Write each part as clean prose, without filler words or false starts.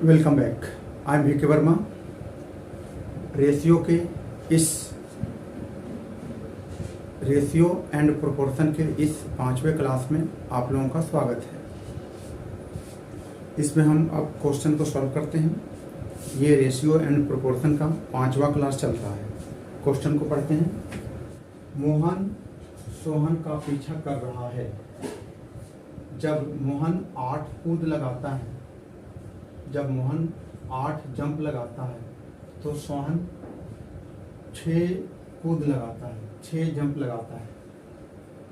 Welcome back. I am VK Verma. Ratio के इस ratio and proportion के इस 5वें क्लास में आप लोगों का स्वागत है। इसमें हम अब क्वेश्चन को सॉल्व करते हैं। ये रेशियो एंड प्रोपोर्शन का 5वां क्लास चल रहा है। क्वेश्चन को पढ़ते हैं। मोहन सोहन का पीछा कर रहा है। जब मोहन 8 कूद लगाता है, जब मोहन 8 जंप लगाता है तो सोहन 6 कूद लगाता है, 6 जंप लगाता है।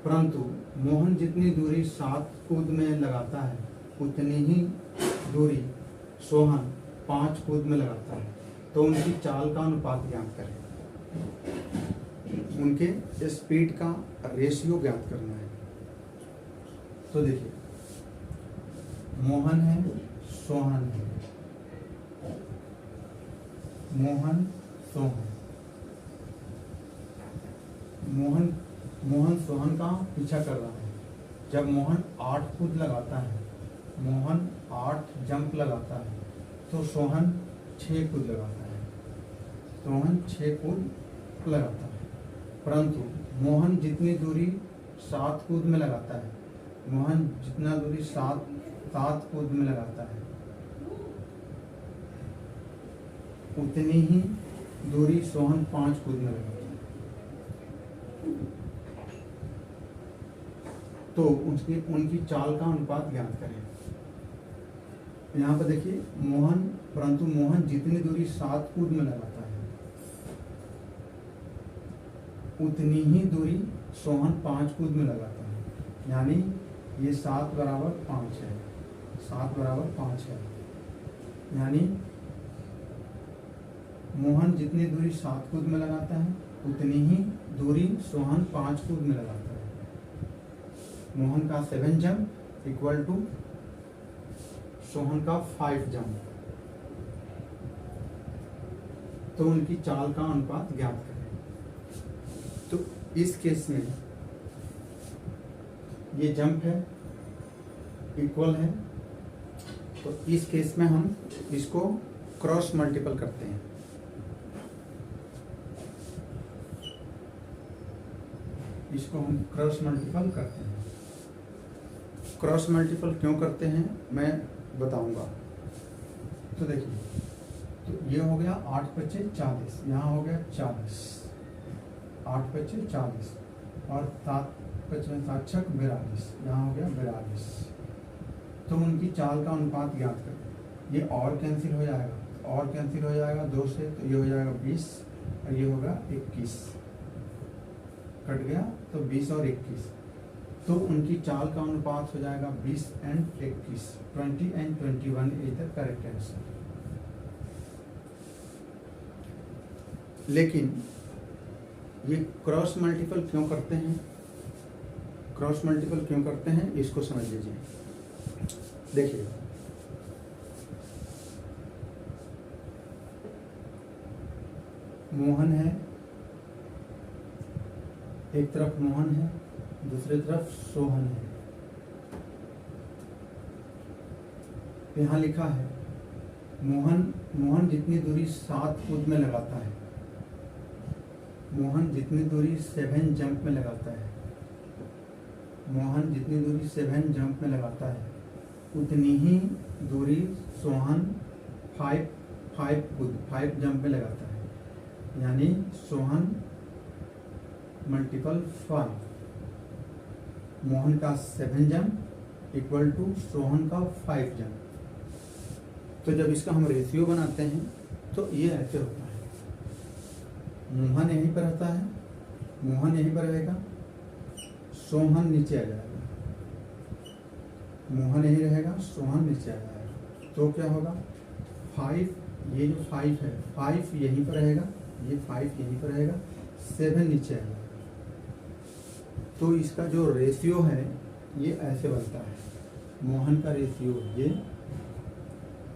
परंतु मोहन जितनी दूरी 7 कूद में लगाता है उतनी ही दूरी सोहन 5 कूद में लगाता है। तो उनकी चाल का अनुपात ज्ञात करें। उनके स्पीड का रेशियो ज्ञात करना है। तो देखिए, मोहन है, सोहन है, मोहन सोहन। मोहन सोहन का पीछा कर रहा है। जब मोहन 8 कूद लगाता है, मोहन 8 जंप लगाता है तो सोहन 6 कूद लगाता है, सोहन 6 कूद लगाता है। परंतु मोहन जितनी दूरी 7 कूद में लगाता है, मोहन जितना दूरी 7 कूद में लगाता है उतनी ही दूरी सोहन 5 कूद में लगाता है। तो उनकी चाल का अनुपात ज्ञात करें। यहाँ पर देखिए, परंतु मोहन जितनी दूरी 7 कूद में लगाता है उतनी ही दूरी सोहन 5 कूद में लगाता है। यानी ये 7 बराबर 5 है, 7 बराबर 5 है। यानी मोहन जितनी दूरी 7 कूद में लगाता है उतनी ही दूरी सोहन 5 कूद में लगाता है। मोहन का 7 जंप इक्वल टू सोहन का 5 जंप। तो उनकी चाल का अनुपात ज्ञात करें। तो इस केस में ये जंप है, इक्वल है, तो इस केस में हम इसको क्रॉस मल्टीपल करते हैं। इसको हम क्रॉस मल्टीपल करते हैं। क्रॉस मल्टीपल क्यों करते हैं मैं बताऊंगा। तो देखिए, तो ये हो गया 8 पच्चे 40, यहाँ हो गया 40, 8 पच्चे 40 और 7 पच्चे 7 छक 42, यहाँ हो गया 42। तो उनकी चाल का अनुपात ज्ञात करें। ये और कैंसिल हो जाएगा, और कैंसिल हो जाएगा 2 से, तो ये हो जाएगा 20 और ये होगा 21, कट गया तो 20 और 21। तो उनकी चाल का अनुपात हो जाएगा 20 and 21, 20 and 21 is the correct answer. लेकिन ये क्रॉस मल्टीपल क्यों करते हैं, क्रॉस मल्टीपल क्यों करते हैं इसको समझ लीजिए। देखिए, मोहन है, एक तरफ मोहन है, दूसरी तरफ सोहन है। यहाँ लिखा है मोहन जितनी दूरी 7 कूद में लगाता है, मोहन जितनी दूरी 7 जंप में लगाता है, मोहन जितनी दूरी 7 जंप में लगाता है उतनी ही दूरी सोहन 5 जंप में लगाता है। यानी सोहन मल्टीपल 5, मोहन का 7 जंप इक्वल टू सोहन का 5 जंप। तो जब इसका हम रेशियो बनाते हैं तो ये ऐसे होता है। मोहन यहीं पर रहता है, मोहन यहीं पर रहेगा, सोहन नीचे आ जाएगा, मोहन यहीं रहेगा, सोहन नीचे आ जाएगा। तो क्या होगा, 5, ये जो 5 है 5 यहीं पर रहेगा, ये 5 यहीं पर रहेगा, 7 नीचे आएगा। तो इसका जो रेशियो है ये ऐसे बनता है। मोहन का रेशियो ये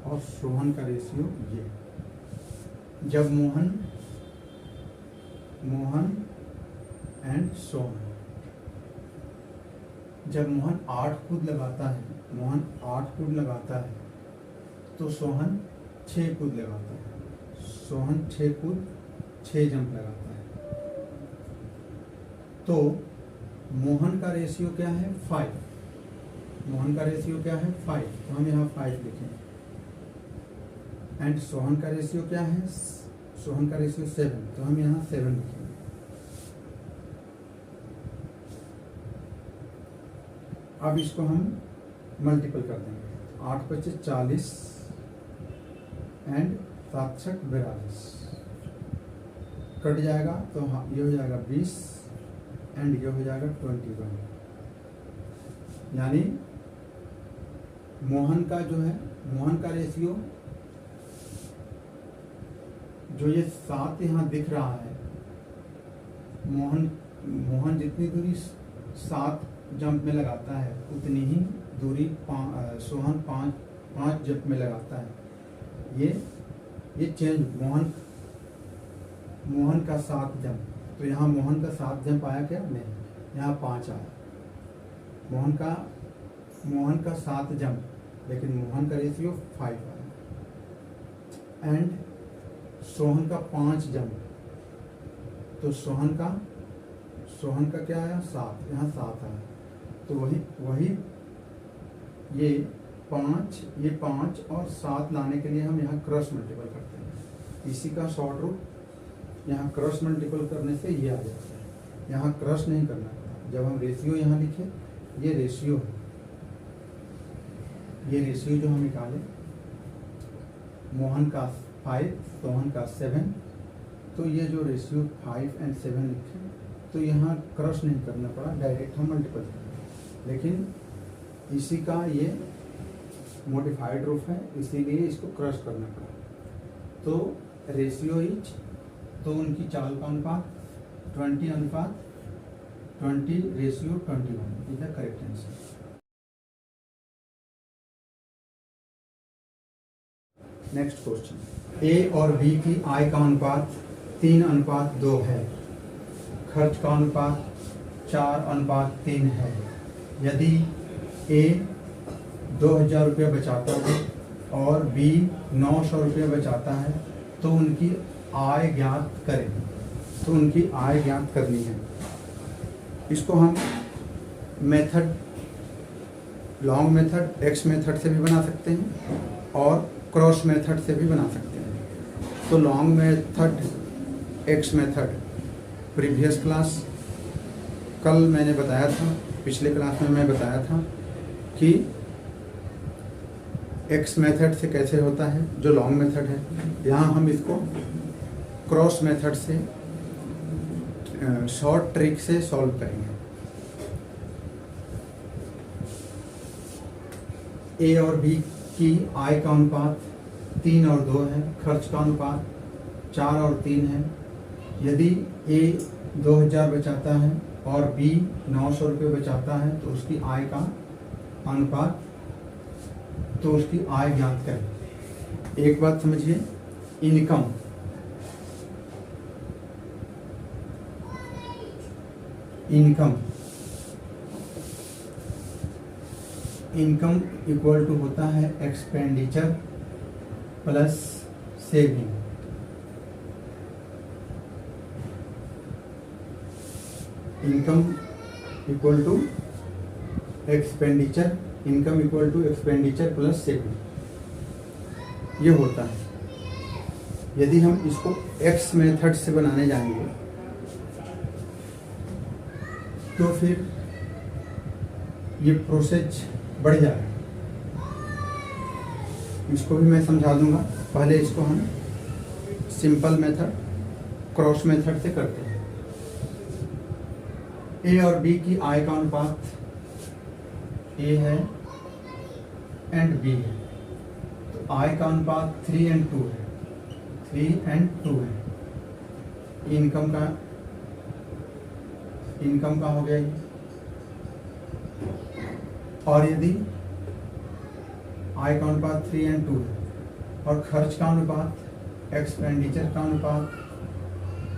और सोहन का रेशियो ये। जब मोहन एंड सोहन, जब मोहन 8 कूद लगाता है, मोहन 8 कूद लगाता है तो सोहन 6 कूद लगाता है। सोहन 6 कूद 6 जंप लगाता है। तो मोहन का रेशियो क्या है? 5। मोहन का रेशियो क्या है? 5। तो हम यहाँ 5 लिखें। एंड सोहन का रेशियो क्या है? सोहन का रेशियो 7। तो हम यहाँ 7 लिखेंगे। अब इसको हम मल्टीपल कर देंगे। 8 × 5 = 40 एंड 7 × 6 = 42। कट जाएगा तो हाँ, ये हो जाएगा 20 एंड ये हो जाएगा 21। यानी मोहन का जो है, मोहन का रेशियो जो ये 7 यहाँ दिख रहा है, मोहन जितनी दूरी 7 जंप में लगाता है उतनी ही दूरी सोहन 5 जंप में लगाता है। ये चेंज मोहन का 7 जंप, तो यहाँ मोहन का 7 जंप आया क्या? नहीं, यहाँ 5 आया। मोहन का 7 जंप, लेकिन मोहन का रेशियो 5 आया। एंड सोहन का 5 जंप, तो सोहन का क्या आया? 7। यहाँ 7 आया। तो वही ये 5 और 7 लाने के लिए हम यहाँ क्रॉस मल्टीपल करते हैं। इसी का शॉर्ट रूट, यहाँ क्रॉस मल्टीपल करने से ये आ जाता है। यहाँ क्रॉस नहीं करना पड़ा। जब हम रेशियो यहाँ लिखे, ये रेशियो है, ये रेशियो जो हम निकाले, मोहन का 5, सोहन का 7, तो ये जो रेशियो 5 और 7 लिखे, तो यहाँ क्रॉस नहीं करना पड़ा, डायरेक्ट हम मल्टीपल करें। लेकिन इसी का ये मॉडिफाइड रूप है, इसीलिए इसको क्रॉस करना पड़ा। तो रेशियो इज, तो उनकी चाल का अनुपात 20:20:21 is the correct answer. Next question, A और बी की आय का अनुपात 3:2 है। खर्च का अनुपात 4:3 है। यदि ए 2000 रुपये बचाता है और बी 900 रुपये बचाता है, तो उनकी आय ज्ञात करें। तो उनकी आय ज्ञात करनी है। इसको हम method, long method, x method से भी बना सकते हैं और क्रॉस मेथड से भी बना सकते हैं। तो long method, x method, previous class कल मैंने बताया था, पिछले क्लास में मैं बताया था कि एक्स मेथड से कैसे होता है, जो लॉन्ग मेथड है। यहाँ हम इसको क्रॉस मेथड से, शॉर्ट ट्रिक से सॉल्व करेंगे। ए और बी की आय का अनुपात 3:2 है। खर्च का अनुपात 4:3 है। यदि ए 2000 बचाता है और बी 900 रुपये बचाता है, तो उसकी आय का अनुपात, तो उसकी आय ज्ञात करें। एक बात समझिए, इनकम इक्वल टू होता है expenditure plus saving. Income equal to expenditure plus saving, ये होता है। यदि हम इसको एक्स मेथड से बनाने जाएंगे तो फिर ये प्रोसेस बढ़ जाएगा। इसको भी मैं समझा दूंगा। पहले इसको हम सिंपल मेथड, क्रॉस मेथड से करते हैं। ए और बी की आय का अनुपात ए है एंड बी है, तो आय का अनुपात 3:2 है। 3:2 है। इनकम का हो गया ये। और यदि आय का अनुपात 3:2 है और खर्च का अनुपात, एक्सपेंडिचर का अनुपात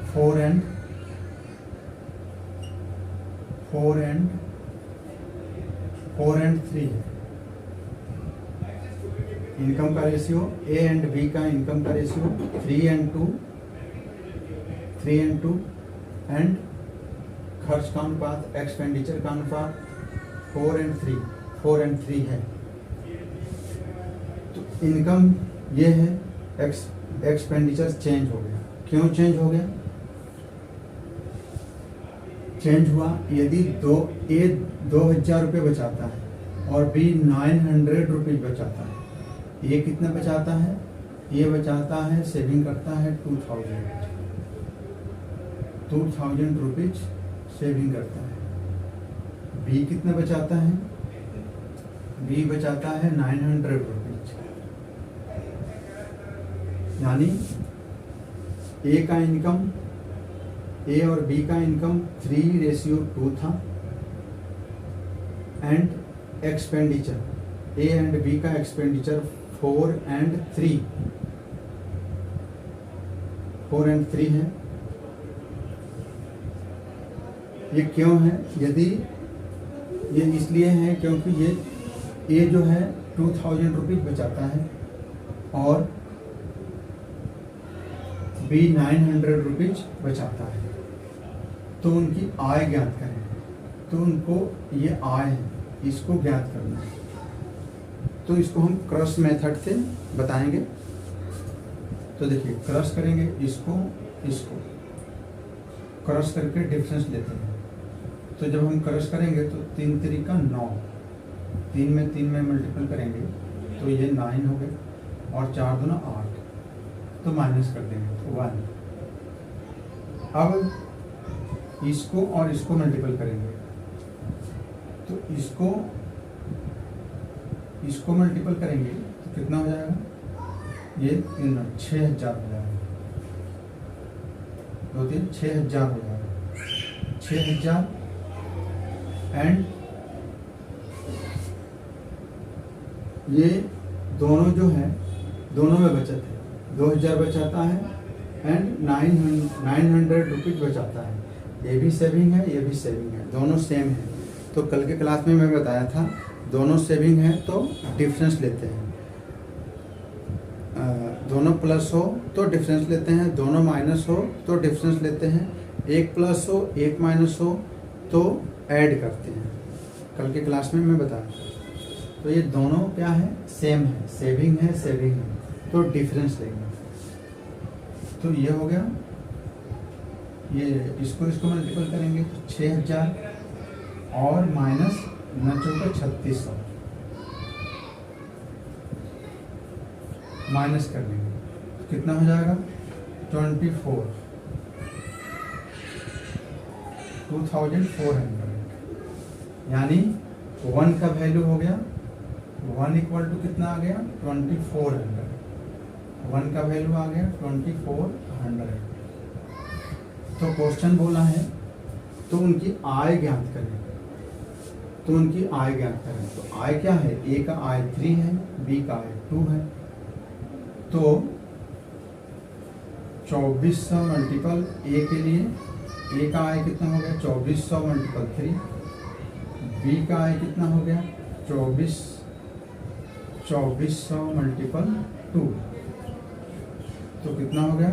4:3 है, इनकम का रेशियो, ए एंड बी का इनकम का रेशियो 3:2 एंड खर्च का अनुपात, एक्सपेंडिचर का अनुपात 4:3 है। तो इनकम ये है, एक्सपेंडिचर चेंज हो गया। क्यों चेंज हो गया? चेंज हुआ यदि ए 2,000 रुपये बचाता है और बी 900 रुपीज बचाता है। ये कितना बचाता है? ये बचाता है, सेविंग करता है 2000 रुपीज सेविंग करता है। बी कितना बचाता है? बी बचाता है 900 रुपीज। यानी ए का इनकम, ए और बी का इनकम 3:2 था and expenditure, A and B का एक्सपेंडिचर 4:3 है। ये क्यों है? यदि ये इसलिए है क्योंकि ये ए जो है 2000 रुपीज बचाता है और बी 900 रुपीज बचाता है। तो उनकी आय ज्ञात करें। तो उनको ये आय है, इसको ज्ञात करना है। तो इसको हम क्रॉस मेथड से बताएंगे। तो देखिए, क्रॉस करेंगे इसको क्रॉस करके डिफरेंस लेते हैं। तो जब हम क्रॉस करेंगे तो 3 3 9, 3 में मल्टीपल करेंगे तो ये 9 हो गए और 4 2 8, तो माइनस कर देंगे तो 1। अब इसको और इसको मल्टीपल करेंगे तो इसको मल्टीपल करेंगे तो कितना हो जाएगा? ये 6,000 हो जाएगा। 2 3 6,000 हो जाएगा। 6,000 एंड ये दोनों जो है, दोनों में बचत है। 2,000 बचाता है एंड 900 रुपीज बचाता है। ये भी सेविंग है, ये भी सेविंग है, दोनों सेम है। तो कल के क्लास में मैं बताया था, दोनों सेविंग है तो डिफरेंस लेते हैं। दोनों प्लस हो तो डिफरेंस लेते हैं, दोनों माइनस हो तो डिफरेंस लेते हैं, एक प्लस हो एक माइनस हो तो ऐड करते हैं। कल के क्लास में मैं बताया। तो ये दोनों क्या है? सेम है, सेविंग है तो डिफरेंस लेंगे। तो ये हो गया, ये इसको मल्टीपल करेंगे तो 6,000 और माइनस 3600 माइनस कर लेंगे तो कितना हो जाएगा? 2400 यानी 1 का वैल्यू हो गया, 1 इक्वल टू कितना आ गया? 2400। 1 का वैल्यू आ गया 2400। तो क्वेश्चन बोला है तो उनकी आय ज्ञात करें। तो आय क्या है? ए का आय 3 है, बी का आय 2 है। तो 2400 मल्टीपल ए के लिए, ए का आय कितना हो गया? 2400 मल्टीपल 3। बी का आय कितना हो गया? 2400 मल्टीपल 2। तो कितना हो गया?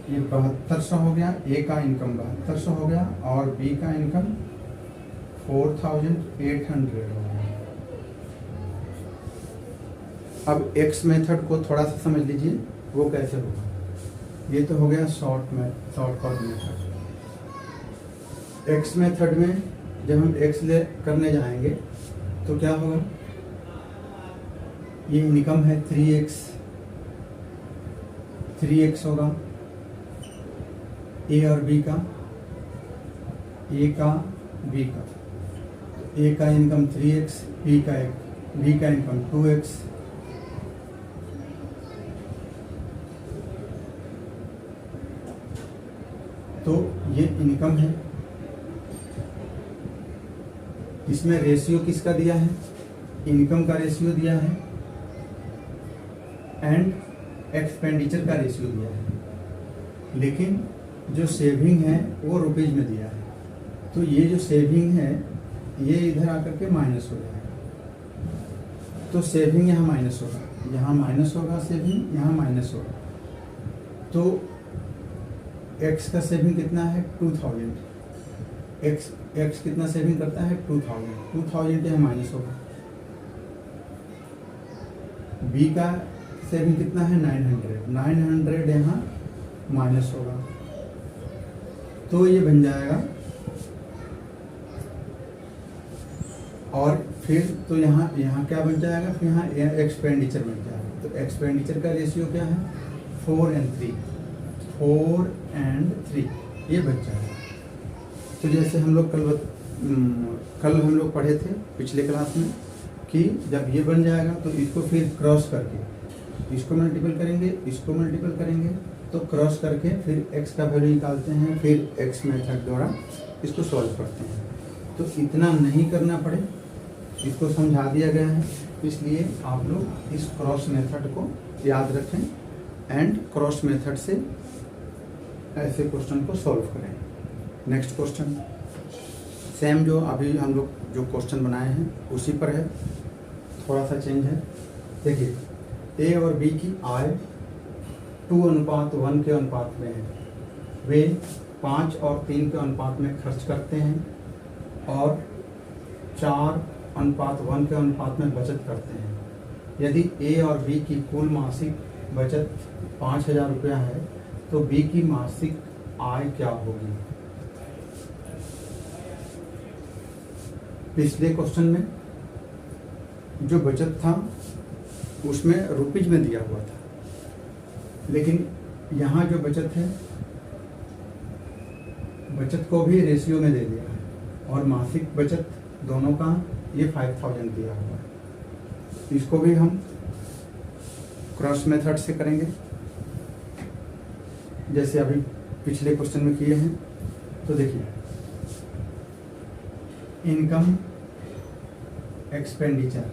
ये 7200 हो गया। ए का इनकम 7200 हो गया और बी का इनकम 4800 हो गया। अब एक्स मेथड को थोड़ा सा समझ लीजिए, वो कैसे होगा। ये तो हो गया शॉर्टकट मेथड। एक्स मेथड में जब हम एक्स ले करने जाएंगे तो क्या होगा? ये इनकम है 3x होगा ए और बी का, ए का बी का। ए का इनकम 3x, बी का इनकम 2x। तो ये इनकम है। इसमें रेशियो किसका दिया है? इनकम का रेशियो दिया है एंड एक्सपेंडिचर का रेशियो दिया है, लेकिन जो सेविंग है वो रुपीज में दिया है। तो ये जो सेविंग है ये इधर आकर के माइनस हो जाएगा, तो सेविंग यहाँ माइनस होगा, यहाँ माइनस होगा सेविंग, यहाँ माइनस होगा, तो x का सेविंग कितना है 2000, x कितना सेविंग करता है 2000 यहाँ माइनस होगा। b का सेविंग कितना है 900 यहाँ माइनस होगा, तो ये बन जाएगा। और फिर तो यहाँ क्या बन जाएगा, फिर यहाँ एक्सपेंडिचर बन जाएगा। तो एक्सपेंडिचर का रेशियो क्या है 4 and 3 ये बच जाएगा। तो जैसे हम लोग कल हम लोग पढ़े थे पिछले क्लास में कि जब ये बन जाएगा तो इसको फिर क्रॉस करके इसको मल्टीपल करेंगे तो क्रॉस करके फिर x का वैल्यू निकालते हैं, फिर x मेथड द्वारा इसको सॉल्व करते हैं। तो इतना नहीं करना पड़े, इसको समझा दिया गया है, इसलिए आप लोग इस क्रॉस मेथड को याद रखें एंड क्रॉस मेथड से ऐसे क्वेश्चन को सॉल्व करें। नेक्स्ट क्वेश्चन सेम जो अभी हम लोग जो क्वेश्चन बनाए हैं उसी पर है, थोड़ा सा चेंज है। देखिए ए और बी की आय 2:1 के अनुपात में है, वे 5 और 3 के अनुपात में खर्च करते हैं और 4:1 के अनुपात में बचत करते हैं। यदि ए और बी की कुल मासिक बचत 5,000 रुपया है तो बी की मासिक आय क्या होगी। पिछले क्वेश्चन में जो बचत था उसमें रुपीज में दिया हुआ था, लेकिन यहाँ जो बचत है बचत को भी रेशियो में दे दिया है और मासिक बचत दोनों का ये 5,000 दिया हुआ है। इसको भी हम क्रॉस मेथड से करेंगे जैसे अभी पिछले क्वेश्चन में किए हैं। तो देखिए इनकम एक्सपेंडिचर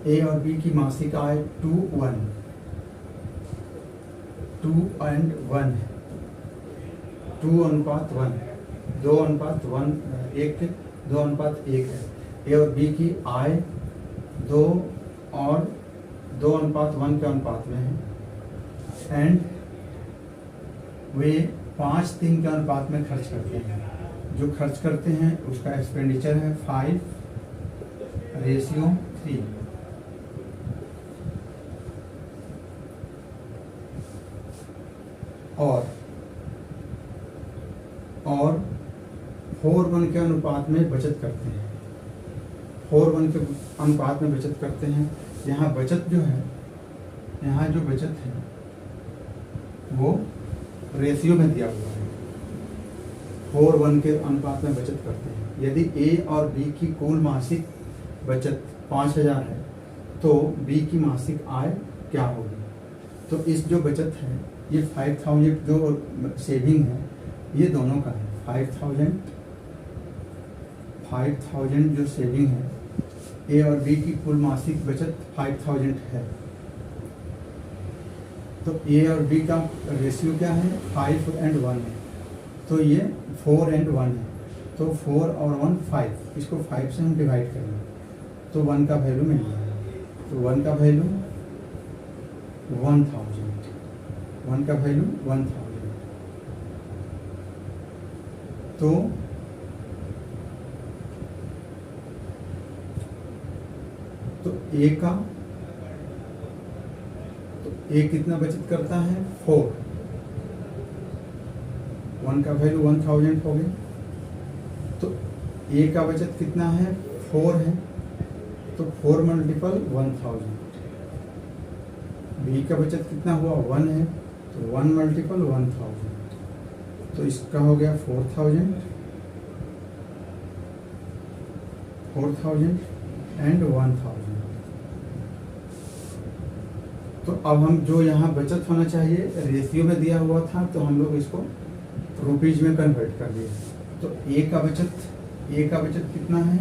ए और बी की मासिक आय 2:1 है, 2:1 2:1 है। ए और बी की आय 2 और 2:1 के अनुपात में है एंड वे 5-3 के अनुपात में खर्च करते हैं। जो खर्च करते हैं उसका एक्सपेंडिचर है 5:3 और 4:1 के अनुपात में बचत करते हैं। 4:1 के अनुपात में बचत करते हैं। यहाँ बचत जो है, यहाँ जो बचत है वो रेशियो में दिया हुआ है। 4:1 के अनुपात में बचत करते हैं। यदि ए और बी की कुल मासिक बचत 5,000 है तो बी की मासिक आय क्या होगी। तो इस जो बचत है ये 5,000 जो सेविंग है ये दोनों का है। 5,000 जो सेविंग है, ए और बी की कुल मासिक बचत 5,000 है। तो ए और बी का रेशियो क्या है 5:1 है, तो ये 4:1 है। तो 4 और 1 5, इसको 5 से हम डिवाइड करेंगे तो 1 का वैल्यू मिल जाएगा। तो 1 का वैल्यू 1,000, 1 का वैल्यू 1,000। तो ए कितना बचत करता है 4, 1 का वैल्यू 1,000 हो गया। तो ए का बचत कितना है 4 है, तो 4 मल्टीपल 1,000। बी का बचत कितना हुआ 1 है, तो 1 मल्टीपल 1,000। तो इसका हो गया 4,000 एंड 1,000। तो अब हम जो यहाँ बचत होना चाहिए रेशियो में दिया हुआ था, तो हम लोग इसको रुपीज में कन्वर्ट कर दिए। तो ए का बचत कितना है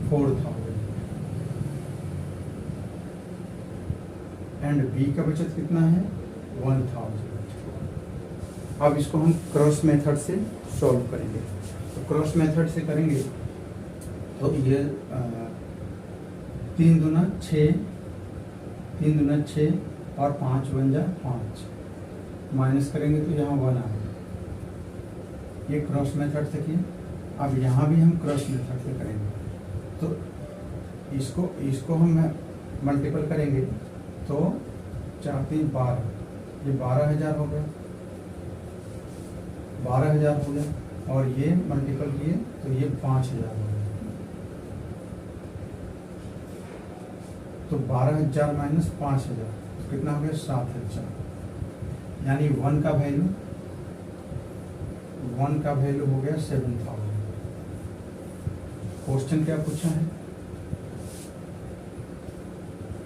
4,000 एंड बी का बचत कितना है 1,000। अब इसको हम क्रॉस मेथड से सॉल्व करेंगे। तो क्रॉस मेथड से करेंगे तो ये 3 दूना 6, 3 दूना 6 और 5 बन जा 5, माइनस करेंगे तो यहाँ 1 आएगा। ये क्रॉस मेथड से किए। अब यहाँ भी हम क्रॉस मेथड से करेंगे। तो इसको हम मल्टीपल करेंगे तो 4 3 12, ये 12,000 हो गया, 12,000 हो गया। और ये मल्टीपल किए तो ये 5,000 हो गया। तो 12,000 माइनस 5,000 तो कितना हो गया? 7,000। यानी 1 का वैल्यू हो गया 7,000। क्वेश्चन क्या पूछा है?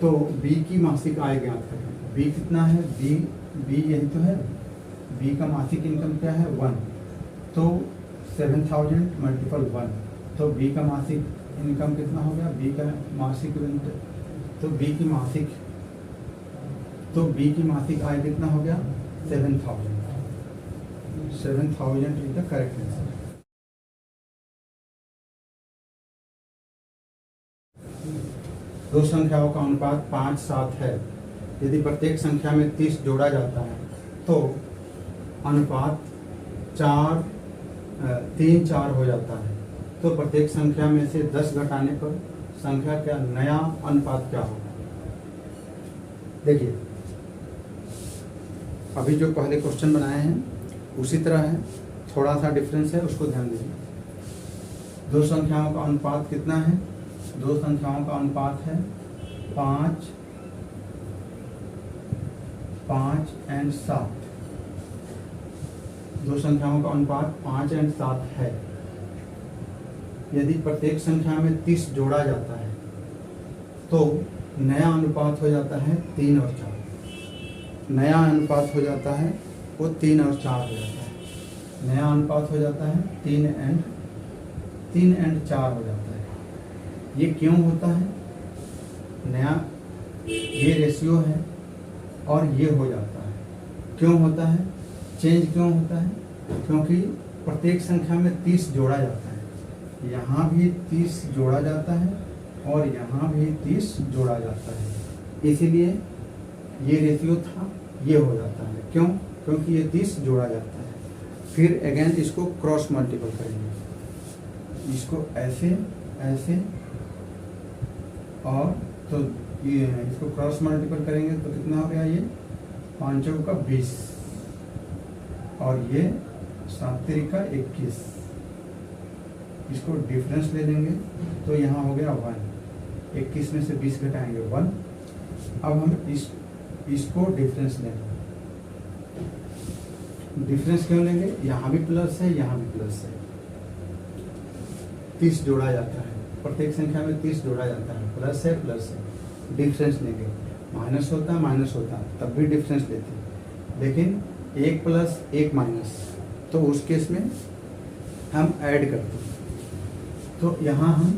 तो बी की मासिक आय ज्ञात करें। बी कितना है? बी यही तो है। बी का मासिक इनकम क्या है? 1। तो 7,000 मल्टीपल 1, तो बी का मासिक इनकम कितना हो गया? बी का मासिक तो बी की मासिक आय कितना हो गया? 7,000। 7,000 इज द करेक्ट आंसर। दो संख्याओं का अनुपात 5:7 है। यदि प्रत्येक संख्या में 30 जोड़ा जाता है तो अनुपात 3:4 हो जाता है। तो प्रत्येक संख्या में से 10 घटाने पर संख्या का नया अनुपात क्या होगा? देखिए, अभी जो पहले क्वेश्चन बनाए हैं उसी तरह है, थोड़ा सा डिफरेंस है, उसको ध्यान दीजिए। दो संख्याओं का अनुपात कितना है? दो संख्याओं का अनुपात है 5 और 7। दो संख्याओं का अनुपात 5 और 7 है। यदि प्रत्येक संख्या में 30 जोड़ा जाता है तो नया अनुपात हो जाता है 3 और 4। नया अनुपात हो जाता है वो 3 और 4 हो जाता है। नया अनुपात हो जाता है 3 और 4 हो जाता है। ये क्यों होता है? नया ये रेशियो है और ये हो जाता है। क्यों होता है? चेंज क्यों होता है? क्योंकि प्रत्येक संख्या में 30 जोड़ा जाता है। यहाँ भी 30 जोड़ा जाता है और यहाँ भी 30 जोड़ा जाता है, इसीलिए ये रेशियो था, ये हो जाता है। क्यों? क्योंकि ये 30 जोड़ा जाता है। फिर अगेन इसको क्रॉस मल्टीपल करेंगे, इसको ऐसे ऐसे, और तो ये इसको क्रॉस मल्टीपल करेंगे तो कितना हो गया? ये 5 का 20 और ये 7 का 21। इसको डिफरेंस ले लेंगे तो यहाँ हो गया 1। 21 में से 20 घटाएंगे 1। अब हम इसको डिफरेंस लेंगे। डिफरेंस क्यों लेंगे? यहाँ भी प्लस है, यहाँ भी प्लस है। 30 जोड़ा जाता है, प्रत्येक संख्या में 30 जोड़ा जाता है, प्लस है प्लस है। डिफरेंस लेंगे, माइनस होता तब भी डिफरेंस लेते हैं। लेकिन 1 प्लस 1 माइनस, तो उस केस में हम ऐड करते हैं। तो यहाँ हम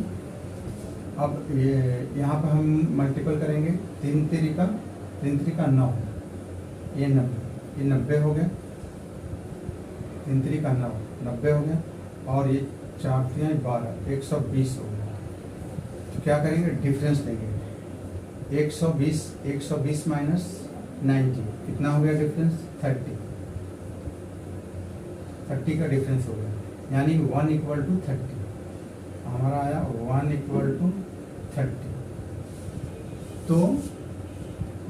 अब यहाँ पर हम मल्टीपल करेंगे। 3 3 का 9, ये 90 हो गया। 3 3 का 9, 90 हो गया। और ये 4 3 12, 120 हो गया। तो क्या करेंगे? डिफरेंस लेंगे। 120 माइनस 90 कितना हो गया डिफरेंस? 30 का डिफरेंस हो गया। यानी 1 = 30 हमारा आया। 1 = 30। तो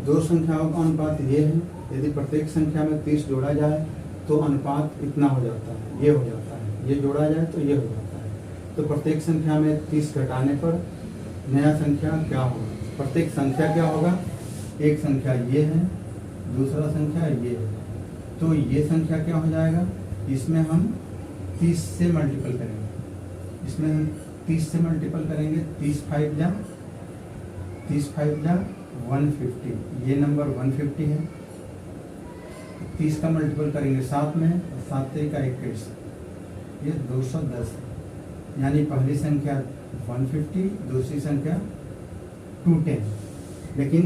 दो संख्याओं का अनुपात ये है। यदि प्रत्येक संख्या में 30 जोड़ा जाए तो अनुपात इतना हो जाता है, ये हो जाता है। ये जोड़ा जाए तो ये हो जाता है। तो प्रत्येक संख्या में 30 घटाने पर नया संख्या क्या होगा? प्रत्येक संख्या क्या होगा? एक संख्या ये है, दूसरा संख्या ये है। तो ये संख्या क्या हो जाएगा? इसमें हम 30 से मल्टीपल करेंगे। इसमें हम 30 से मल्टीपल करेंगे। 30 5 जा 150। ये नंबर 150 है। 30 का मल्टीपल करेंगे 7 में, 7 का 21, ये 210 है। यानी पहली संख्या 150, दूसरी संख्या 210। लेकिन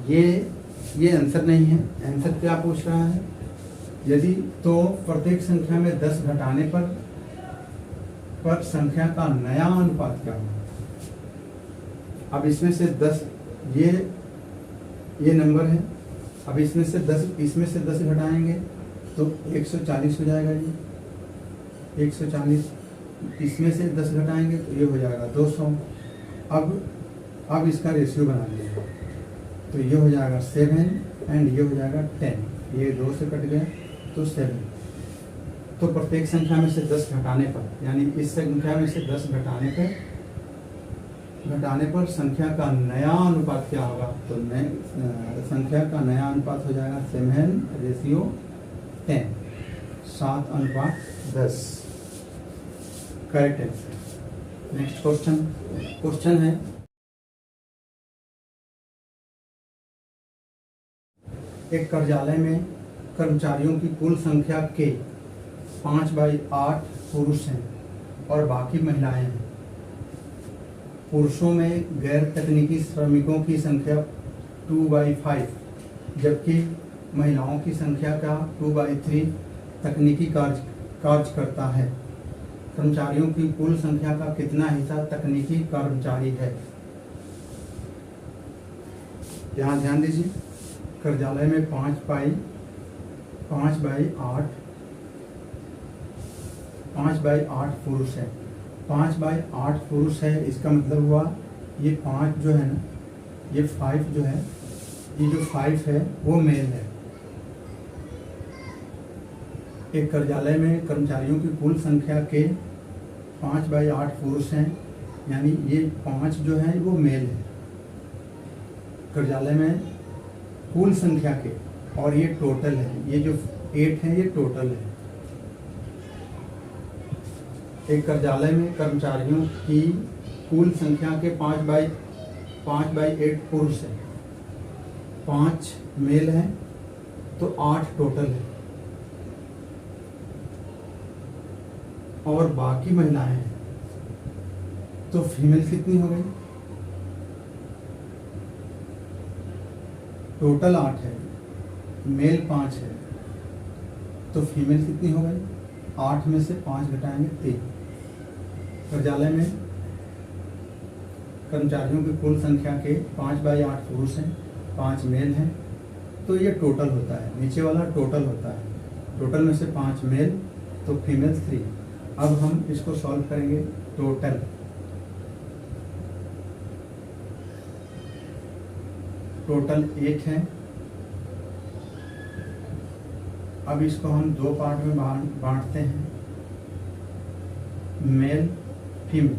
ये आंसर नहीं है। आंसर क्या पूछ रहा है? यदि तो प्रत्येक संख्या में 10 घटाने पर संख्या का नया अनुपात क्या होगा। अब इसमें से 10 ये नंबर है। अब इसमें से 10 घटाएंगे तो 140 हो जाएगा जी, 140। इसमें से 10 घटाएंगे तो ये हो जाएगा 200। अब इसका रेशियो बना लिया तो ये हो जाएगा 7 एंड ये हो जाएगा 10। ये 2 से कट गया तो 7। तो प्रत्येक संख्या में से 10 घटाने पर, यानी इस संख्या में से 10 घटाने पर संख्या का नया अनुपात क्या होगा। तो संख्या का नया अनुपात हो जाएगा 7:10, 7:10। Correct answer. नेक्स्ट क्वेश्चन है, एक कार्यालय में कर्मचारियों की कुल संख्या के 5/8 पुरुष हैं और बाकी महिलाएं हैं। पुरुषों में गैर तकनीकी श्रमिकों की संख्या 2/5, जबकि महिलाओं की संख्या का 2/3 तकनीकी कार्य करता है। कर्मचारियों की कुल संख्या का कितना हिस्सा तकनीकी कर्मचारी है। यहाँ ध्यान दीजिए, कार्यालय में 5/8 पुरुष है। 5/8 पुरुष है, इसका मतलब हुआ ये 5 जो है ना, ये 5 जो है, ये जो 5 है वो मेल है। एक कार्यालय में कर्मचारियों की कुल संख्या के 5/8 पुरुष हैं, यानी ये 5 जो है वो मेल है कार्यालय में कुल संख्या के, और ये टोटल है। ये जो 8 है ये टोटल है। एक कार्यालय में कर्मचारियों की कुल संख्या के 5/8 पुरुष है, 5 मेल है तो 8 टोटल है, और बाकी महिलाएं हैं तो फीमेल कितनी हो गई। टोटल 8 है, मेल 5 है तो फीमेल कितनी हो गई। 8 में से 5 घटाएंगे 3। कार्यालय में कर्मचारियों की कुल संख्या के 5/8 पुरुष हैं, 5 मेल हैं, तो ये टोटल होता है। नीचे वाला टोटल होता है। टोटल में से 5 मेल तो फीमेल 3। अब हम इसको सॉल्व करेंगे। टोटल 8 है। अब इसको हम 2 पार्ट में बांटते हैं, मेल फीमेल।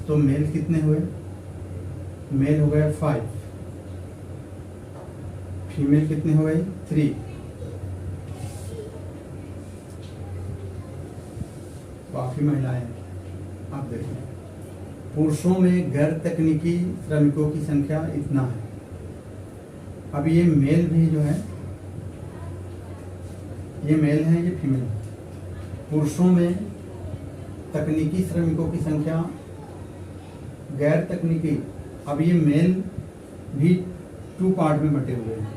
तो मेल कितने हुए, मेल हो गए 5, फीमेल कितने हो गई 3। बाकी महिलाएं। आप देखिए, पुरुषों में गैर तकनीकी श्रमिकों की संख्या इतना है। अब ये मेल भी जो है, ये मेल है, ये फीमेल है। पुरुषों में तकनीकी श्रमिकों की संख्या, गैर तकनीकी, अब ये मेल भी 2 पार्ट में बटे हुए हैं,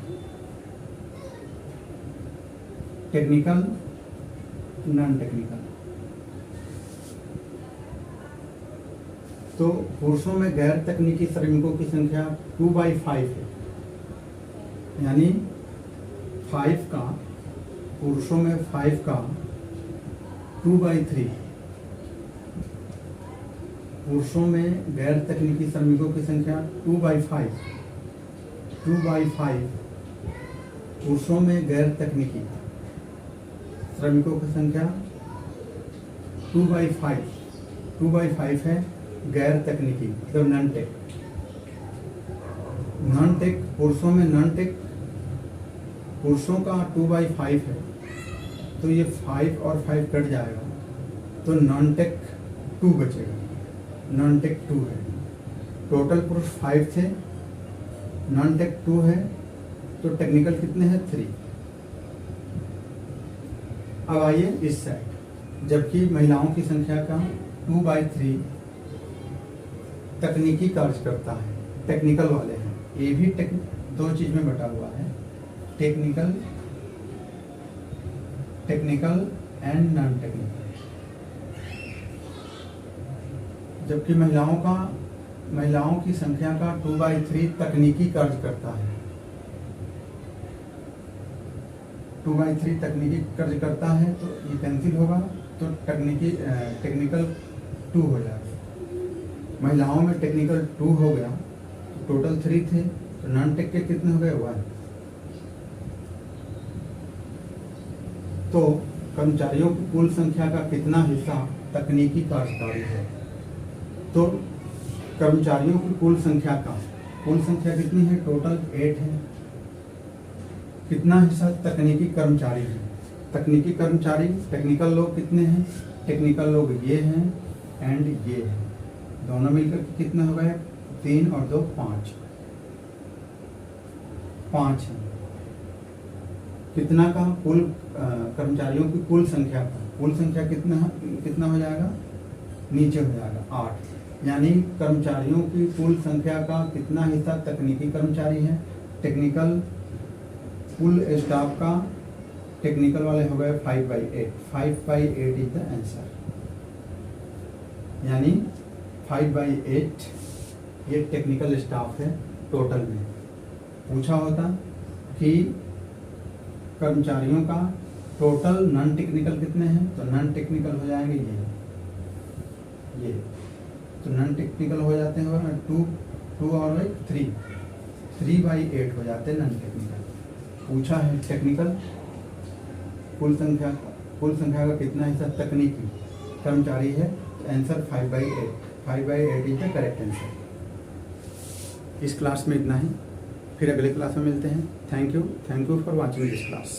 टेक्निकल, नॉन टेक्निकल। तो पुरुषों में गैर तकनीकी श्रमिकों की संख्या 2/5 है, यानी 5 का, पुरुषों में 5 का 2/3। पुरुषों में गैर तकनीकी श्रमिकों की संख्या 2/5 पुरुषों में गैर तकनीकी श्रमिकों की संख्या 2/5 है। गैर तकनीकी मतलब नॉन टेक, पुरुषों में नॉन टेक, पुरुषों का 2/5 है तो ये 5 और 5 कट जाएगा तो नॉन टेक 2 बचेगा, नॉन टेक 2 है। टोटल पुरुष 5 थे, नॉन टेक 2 है, तो टेक्निकल कितने हैं 3। अब आइए इस साइड, जबकि महिलाओं की संख्या का 2/3 तकनीकी कार्य करता है, टेक्निकल वाले हैं। ये भी 2 चीज में बटा हुआ है, technical technical and non technical. जबकि महिलाओं की संख्या का 2/3 तकनीकी कार्य करता है। 2/3 तकनीकी कार्य करता है, तो ये कैंसिल होगा, तो टेक्निकल 2 हो जाएगा। महिलाओं में टेक्निकल 2 हो गया, तो टोटल 3 थे, तो नॉन टेक के कितने हो गए? 1। तो कर्मचारियों की कुल संख्या का कितना हिस्सा तकनीकी कार्यकारी है? तो कर्मचारियों की कुल संख्या कितनी है? टोटल 8 है। कितना हिस्सा तकनीकी कर्मचारी है? तकनीकी कर्मचारी टेक्निकल लोग कितने हैं? टेक्निकल लोग ये हैं एंड ये हैं, दोनों मिलकर कितने हो गए? 3 और 2 5 है। कितना का? कुल कर्मचारियों की कुल संख्या कितना हो जाएगा? नीचे हो जाएगा 8। यानी कर्मचारियों की कुल संख्या का कितना हिस्सा तकनीकी कर्मचारी है? टेक्निकल कुल स्टाफ का टेक्निकल वाले हो गए 5/8। 5/8 इज द आंसर। यानी 5/8 ये टेक्निकल स्टाफ है टोटल में। पूछा होता कि कर्मचारियों का टोटल नॉन टेक्निकल कितने हैं, तो नॉन टेक्निकल हो जाएंगे ये तो नॉन टेक्निकल हो जाते हैं 2 और 3/8 हो जाते हैं नॉन टेक्निकल। पूछा है टेक्निकल कुल संख्या का कितना हिस्सा तकनीकी कर्मचारी है, तो answer 5/8। 5/8 is the correct answer. इस क्लास में इतना ही, फिर अगले क्लास में मिलते हैं। Thank you for watching this class.